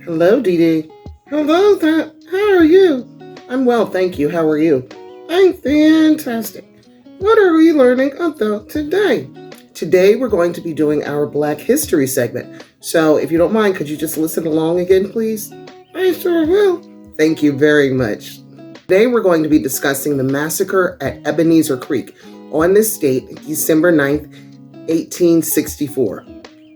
Hello, Dee Dee. Hello, how are you? I'm well, thank you. How are you? I'm fantastic. What are we learning about today? Today, we're going to be doing our Black History segment. So, if you don't mind, could you just listen along again, please? I sure will. Thank you very much. Today, we're going to be discussing the massacre at Ebenezer Creek on this date, December 9th, 1864.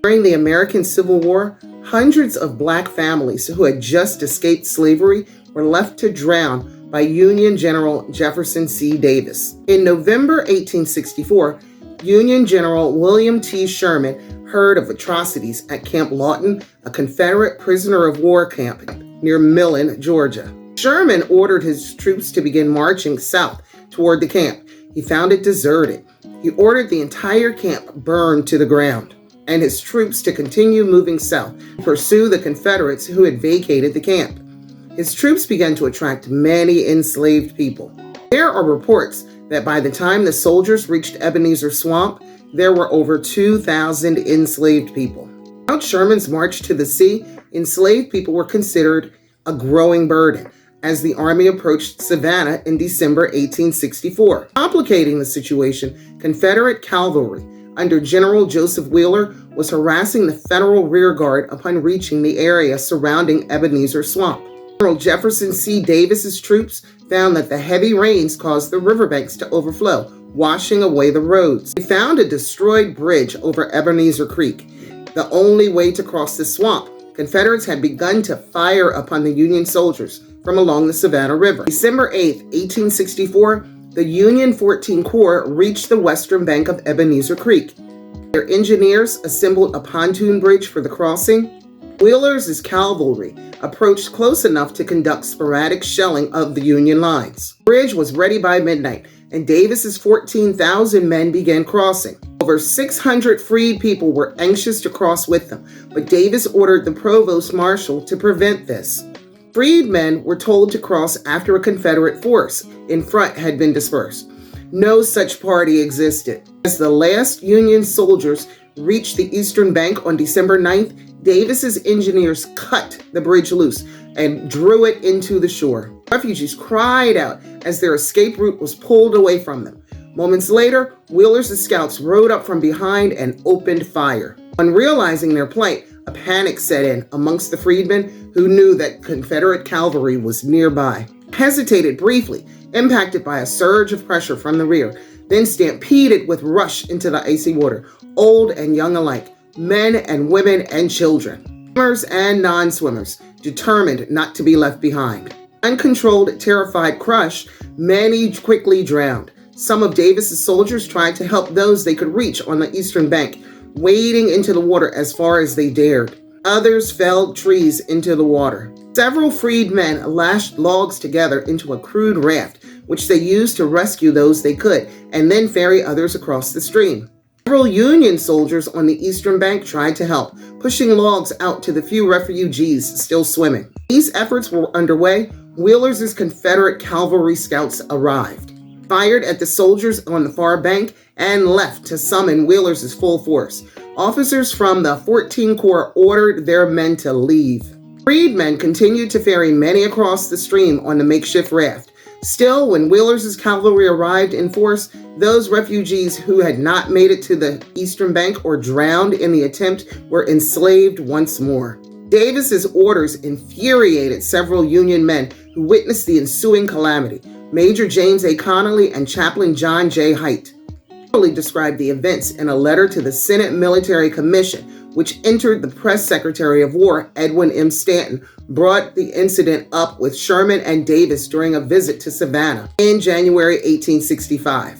During the American Civil War, hundreds of Black families who had just escaped slavery were left to drown by Union General Jefferson C. Davis. In November 1864, Union General William T. Sherman heard of atrocities at Camp Lawton, a Confederate prisoner of war camp near Millen, Georgia. Sherman ordered his troops to begin marching south toward the camp. He found it deserted. He ordered the entire camp burned to the ground, and his troops to continue moving south to pursue the Confederates who had vacated the camp. His troops began to attract many enslaved people. There are reports that by the time the soldiers reached Ebenezer Swamp, there were over 2,000 enslaved people. Throughout Sherman's march to the sea, enslaved people were considered a growing burden as the army approached Savannah in December 1864. Complicating the situation, Confederate cavalry under General Joseph Wheeler was harassing the Federal rear guard upon reaching the area surrounding Ebenezer Swamp. General Jefferson C. Davis's troops found that the heavy rains caused the riverbanks to overflow, washing away the roads. They found a destroyed bridge over Ebenezer Creek, the only way to cross the swamp. Confederates had begun to fire upon the Union soldiers from along the Savannah River. December 8, 1864, the Union 14 Corps reached the western bank of Ebenezer Creek. Their engineers assembled a pontoon bridge for the crossing. Wheeler's cavalry approached close enough to conduct sporadic shelling of the Union lines. The bridge was ready by midnight, and Davis's 14,000 men began crossing. Over 600 freed people were anxious to cross with them, but Davis ordered the provost marshal to prevent this. Freedmen were told to cross after a Confederate force in front had been dispersed. No such party existed. As the last Union soldiers reached the eastern bank on December 9th, Davis's engineers cut the bridge loose and drew it into the shore. Refugees cried out as their escape route was pulled away from them. Moments later, Wheeler's scouts rode up from behind and opened fire. On realizing their plight, a panic set in amongst the freedmen who knew that Confederate cavalry was nearby. Hesitated briefly, impacted by a surge of pressure from the rear, then stampeded with rush into the icy water, old and young alike, men and women and children, swimmers and non-swimmers, determined not to be left behind. Uncontrolled, terrified crush, many quickly drowned. Some of Davis's soldiers tried to help those they could reach on the eastern bank, wading into the water as far as they dared. Others felled trees into the water. Several freed men lashed logs together into a crude raft, which they used to rescue those they could, and then ferry others across the stream. Several Union soldiers on the eastern bank tried to help, pushing logs out to the few refugees still swimming. These efforts were underway. Wheeler's Confederate cavalry scouts arrived, fired at the soldiers on the far bank, and left to summon Wheeler's full force. Officers from the 14 Corps ordered their men to leave. Freedmen continued to ferry many across the stream on the makeshift raft. Still, when Wheeler's cavalry arrived in force, those refugees who had not made it to the eastern bank or drowned in the attempt were enslaved once more. Davis's orders infuriated several Union men who witnessed the ensuing calamity. Major James A. Connolly and Chaplain John J. Haight described the events in a letter to the Senate Military Commission, which entered the Press Secretary of War, Edwin M. Stanton, brought the incident up with Sherman and Davis during a visit to Savannah in January 1865.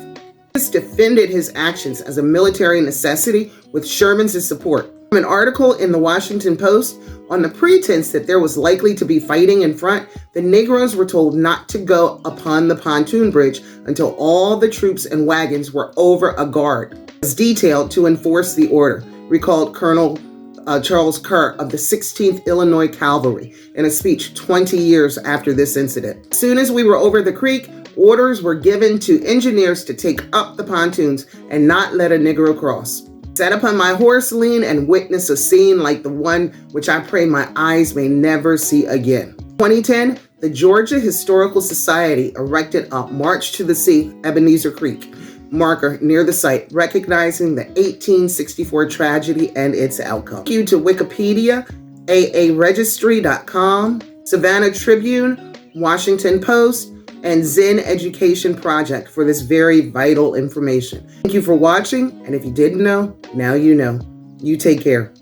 Davis defended his actions as a military necessity with Sherman's support. From an article in the Washington Post, on the pretense that there was likely to be fighting in front, the Negroes were told not to go upon the pontoon bridge until all the troops and wagons were over a guard, as detailed to enforce the order, recalled Colonel Charles Kerr of the 16th Illinois Cavalry in a speech 20 years after this incident. As soon as we were over the creek, orders were given to engineers to take up the pontoons and not let a Negro cross. Sat upon my horse lean and witness a scene like the one which I pray my eyes may never see again. 2010, the Georgia Historical Society erected a March to the Sea, Ebenezer Creek marker near the site, recognizing the 1864 tragedy and its outcome. Thank you to Wikipedia, aaregistry.com, Savannah Tribune, Washington Post, and Zen Education Project for this very vital information. Thank you for watching, and if you didn't know, now you know. You take care.